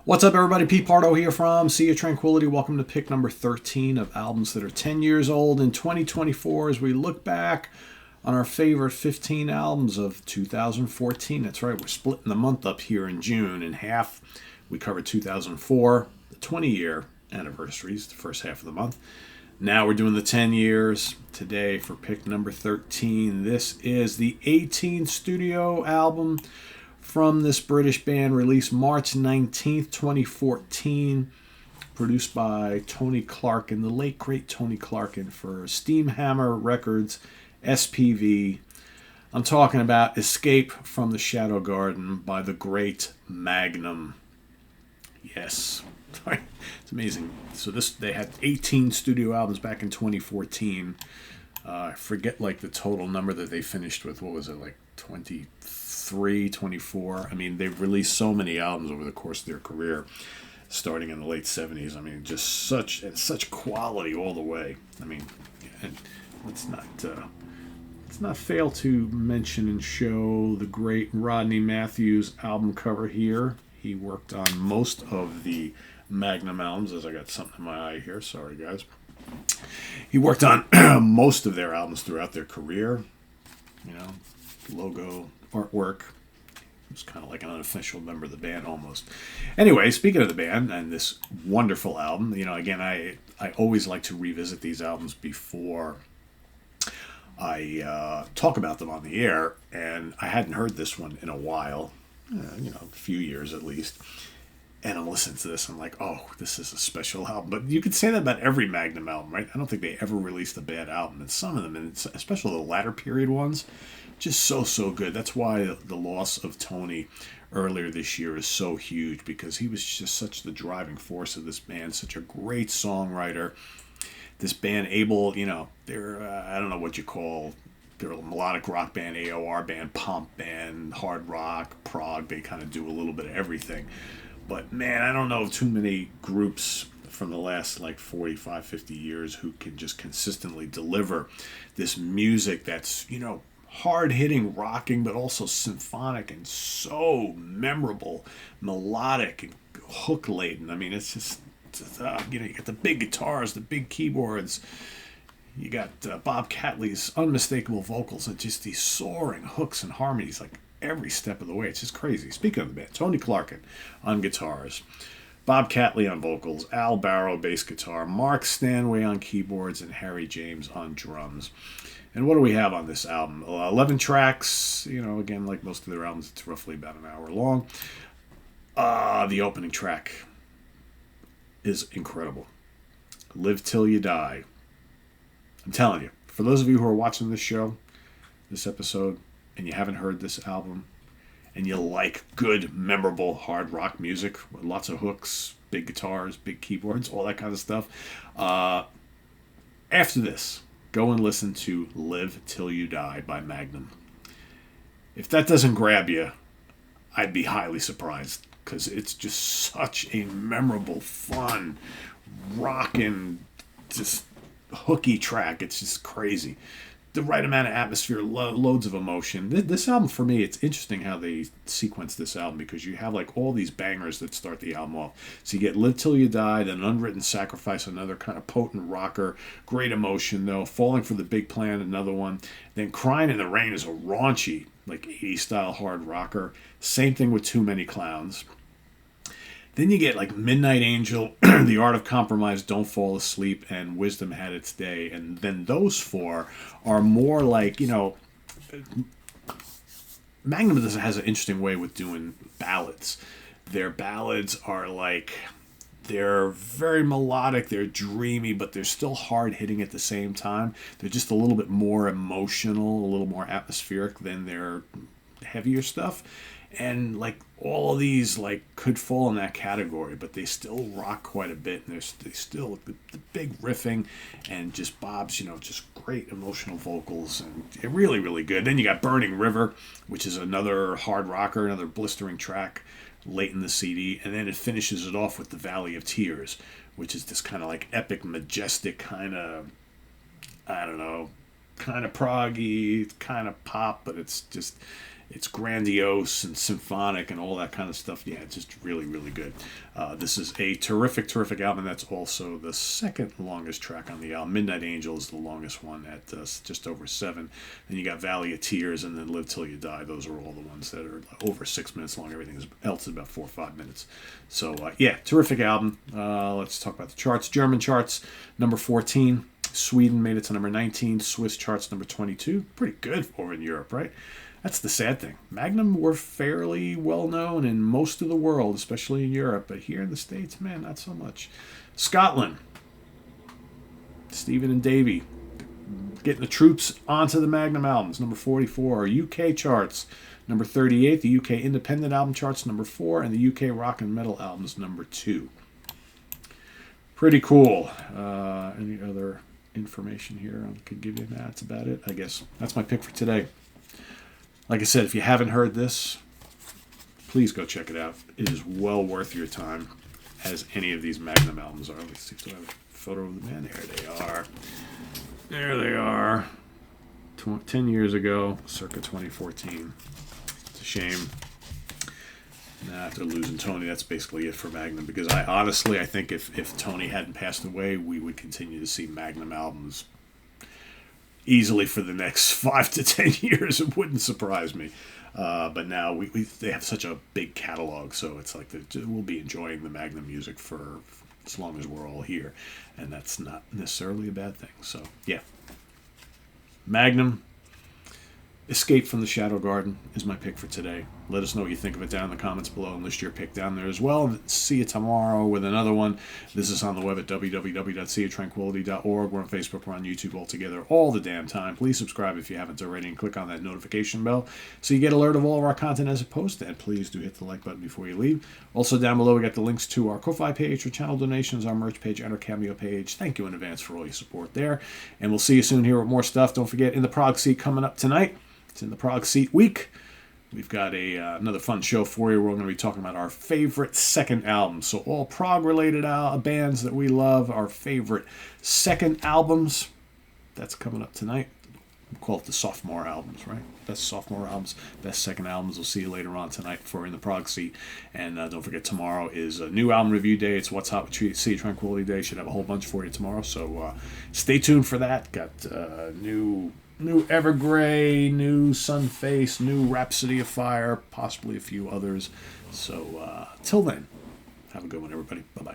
What's up, everybody? Pete Pardo here from Sea of Tranquility. Welcome to pick number 13 of albums that are 10 years old in 2024 as we look back on our favorite 15 albums of 2014. That's right, we're splitting the month up here in June in half. We covered 2004, the 20-year anniversaries, the first half of the month. Now we're doing the 10 years. Today for pick number 13, this is the 18 studio album from this British band, released March 19th, 2014, produced by Tony Clarkin, the late great Tony Clarkin, for Steamhammer Records, SPV. I'm talking about Escape from the Shadow Garden by the great Magnum. Yes, it's amazing. So they had 18 studio albums back in 2014. I forget like the total number that they finished with. What was it, like 23, 24? I mean, they've released so many albums over the course of their career, starting in the late 70s. I mean, just such quality all the way. I mean, and let's not fail to mention and show the great Rodney Matthews album cover here. He worked on most of the Magnum albums, as I got something in my eye here. Sorry, guys. He worked on most of their albums throughout their career. You know, logo, artwork. He was kind of like an unofficial member of the band almost. Anyway, speaking of the band and this wonderful album, you know, again, I always like to revisit these albums before I talk about them on the air, and I hadn't heard this one in a while, a few years at least. And I'm listening to this, I'm like, oh, this is a special album. But you could say that about every Magnum album, right? I don't think they ever released a bad album. And some of them, and especially the latter period ones, just so good. That's why the loss of Tony earlier this year is so huge, because he was just such the driving force of this band, such a great songwriter. This band able, they're, I don't know what you call, they're a melodic rock band, AOR band, pop band, hard rock, prog. They kind of do a little bit of everything. But man, I don't know of too many groups from the last like 45, 50 years who can just consistently deliver this music that's, hard-hitting, rocking, but also symphonic and so memorable, melodic and hook-laden. I mean, it's just, you got the big guitars, the big keyboards. You got Bob Catley's unmistakable vocals and just these soaring hooks and harmonies, like every step of the way. It's just crazy. Speaking of the band, Tony Clarkin on guitars, Bob Catley on vocals, Al Barrow bass guitar, Mark Stanway on keyboards, and Harry James on drums. And what do we have on this album? 11 tracks. Again, like most of their albums, it's roughly about an hour long. The opening track is incredible. Live Till You Die. I'm telling you, for those of you who are watching this show, this episode, and you haven't heard this album, and you like good, memorable hard rock music with lots of hooks, big guitars, big keyboards, all that kind of stuff, after this, go and listen to Live Till You Die by Magnum. If that doesn't grab you, I'd be highly surprised, because it's just such a memorable, fun, rockin', just hooky track. It's just crazy. The right amount of atmosphere, loads of emotion. This album, for me, it's interesting how they sequence this album, because you have like all these bangers that start the album off. So you get Live Till You Die, then Unwritten Sacrifice, another kind of potent rocker, great emotion though. Falling for the Big Plan, another one. Then Crying in the Rain is a raunchy, like 80s style hard rocker. Same thing with Too Many Clowns. Then you get like Midnight Angel, The Art of Compromise, Don't Fall Asleep, and Wisdom Had Its Day. And then those four are more like, Magnum has an interesting way with doing ballads. Their ballads are like, they're very melodic, they're dreamy, but they're still hard hitting at the same time. They're just a little bit more emotional, a little more atmospheric than their heavier stuff. And like all of these like could fall in that category, but they still rock quite a bit, and they still the big riffing and just Bob's just great emotional vocals, and really really good. Then you got Burning River, which is another hard rocker, another blistering track late in the CD, and then it finishes it off with The Valley of Tears, which is this kind of like epic, majestic kind of, I don't know, kind of proggy, kind of pop, but it's it's grandiose and symphonic and all that kind of stuff. Yeah, it's just really, really good. This is a terrific, terrific album. That's also the second longest track on the album. Midnight Angel is the longest one at just over 7. Then you got Valley of Tears and then Live Till You Die. Those are all the ones that are over 6 minutes long. Everything else is about 4 or 5 minutes. So, yeah, terrific album. Let's talk about the charts. German charts, number 14. Sweden made it to number 19. Swiss charts, number 22. Pretty good over in Europe, right? That's the sad thing. Magnum were fairly well known in most of the world, especially in Europe, but here in the States, man, not so much. Scotland, Stephen and Davey getting the troops onto the Magnum albums, number 44. UK charts, number 38. The UK independent album charts, number 4, and the UK rock and metal albums, number 2. Pretty cool. Any other information here I could give you? That's about it, I guess. That's my pick for today. Like I said, if you haven't heard this, please go check it out. It is well worth your time, as any of these Magnum albums are. Let's see if I have a photo of the man. There they are. There they are. 10 years ago, circa 2014. It's a shame. After losing Tony, that's basically it for Magnum. Because I think if Tony hadn't passed away, we would continue to see Magnum albums easily for the next 5 to 10 years. It wouldn't surprise me. But now they have such a big catalog, so it's like we'll be enjoying the Magnum music for as long as we're all here, and that's not necessarily a bad thing. So yeah, Magnum, Escape from the Shadow Garden is my pick for today. Let us know what you think of it down in the comments below and list your pick down there as well. See you tomorrow with another one. This is on the web at www.seaoftranquility.org. We're on Facebook. We're on YouTube all together all the damn time. Please subscribe if you haven't already and click on that notification bell so you get alert of all of our content as it posts. And please do hit the like button before you leave. Also down below we got the links to our Ko-Fi page for channel donations, our merch page, and our Cameo page. Thank you in advance for all your support there. And we'll see you soon here with more stuff. Don't forget, In the Prog Seat coming up tonight. It's In the Prog Seat week. We've got another fun show for you. We're going to be talking about our favorite second albums. So all prog-related bands that we love, our favorite second albums. That's coming up tonight. We'll call it the sophomore albums, right? Best sophomore albums, best second albums. We'll see you later on tonight for In the Prog Seat. And don't forget, tomorrow is a new album review day. It's What's Hot with Sea Tranquility Day. Should have a whole bunch for you tomorrow. So stay tuned for that. Got new Evergrey, new Sunface, new Rhapsody of Fire, possibly a few others. So till then, have a good one, everybody. Bye-bye.